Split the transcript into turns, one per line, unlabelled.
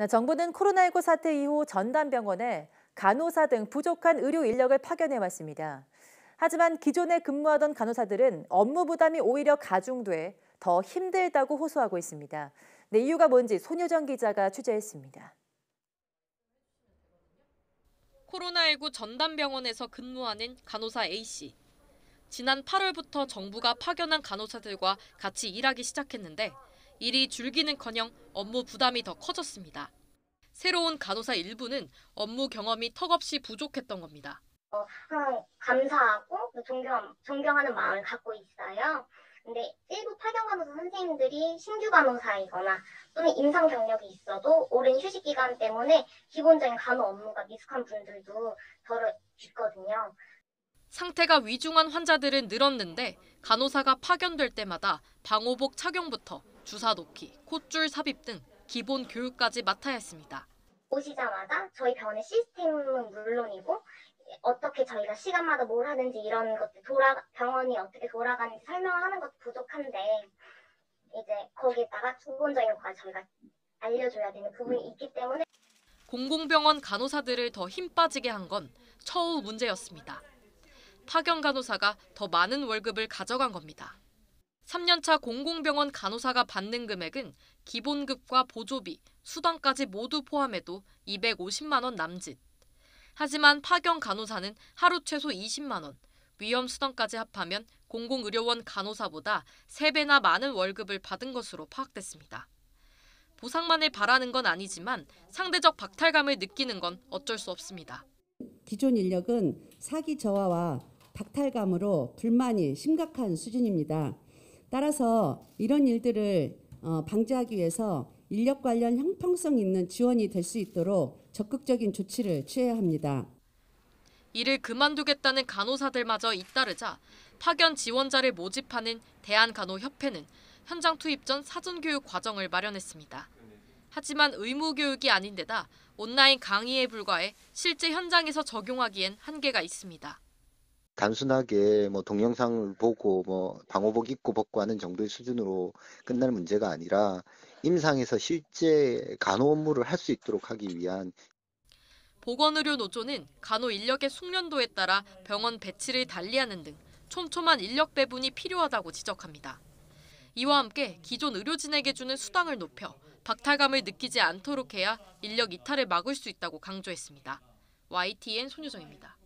정부는 코로나19 사태 이후 전담병원에 간호사 등 부족한 의료 인력을 파견해 왔습니다. 하지만 기존에 근무하던 간호사들은 업무 부담이 오히려 가중돼 더 힘들다고 호소하고 있습니다. 이유가 뭔지 손효정 기자가 취재했습니다.
코로나19 전담병원에서 근무하는 간호사 A씨. 지난 8월부터 정부가 파견한 간호사들과 같이 일하기 시작했는데 일이 줄기는커녕 업무 부담이 더 커졌습니다. 새로운 간호사 일부는 업무 경험이 턱없이 부족했던 겁니다.
항상 감사하고 존경하는 마음을 갖고 있어요. 근데 일부 파견 간호사 선생님들이 신규 간호사이거나 또는 임상 경력이 있어도 오랜 휴식 기간 때문에 기본적인 간호 업무가 미숙한 분들도 덜어 있거든요.
상태가 위중한 환자들은 늘었는데 간호사가 파견될 때마다 방호복 착용부터 주사 놓기, 콧줄 삽입 등 기본 교육까지 맡아야 했습니다.
오시자마자 저희 병원의 시스템은 물론이고 어떻게 저희가 시간마다 뭘 하는지 이런 것들, 병원이 어떻게 돌아가는지 설명하는 것도 부족한데 이제 거기에다가 기본적인 거 저희가 알려줘야 되는 부분이 있기 때문에
공공병원 간호사들을 더 힘 빠지게 한 건 처우 문제였습니다. 파견 간호사가 더 많은 월급을 가져간 겁니다. 3년차 공공병원 간호사가 받는 금액은 기본급과 보조비, 수당까지 모두 포함해도 250만 원 남짓. 하지만 파견 간호사는 하루 최소 20만 원, 위험 수당까지 합하면 공공의료원 간호사보다 3배나 많은 월급을 받은 것으로 파악됐습니다. 보상만을 바라는 건 아니지만 상대적 박탈감을 느끼는 건 어쩔 수 없습니다.
기존 인력은 사기 저하와 박탈감으로 불만이 심각한 수준입니다. 따라서 이런 일들을 방지하기 위해서 인력 관련 형평성 있는 지원이 될 수 있도록 적극적인 조치를 취해야 합니다.
일을 그만두겠다는 간호사들마저 잇따르자 파견 지원자를 모집하는 대한간호협회는 현장 투입 전 사전교육 과정을 마련했습니다. 하지만 의무 교육이 아닌데다 온라인 강의에 불과해 실제 현장에서 적용하기엔 한계가 있습니다.
단순하게 동영상을 보고 방호복 입고 벗고 하는 정도의 수준으로 끝날 문제가 아니라 임상에서 실제 간호 업무를 할 수 있도록 하기 위한
보건의료노조는 간호 인력의 숙련도에 따라 병원 배치를 달리하는 등 촘촘한 인력 배분이 필요하다고 지적합니다. 이와 함께 기존 의료진에게 주는 수당을 높여 박탈감을 느끼지 않도록 해야 인력 이탈을 막을 수 있다고 강조했습니다. YTN 손효정입니다.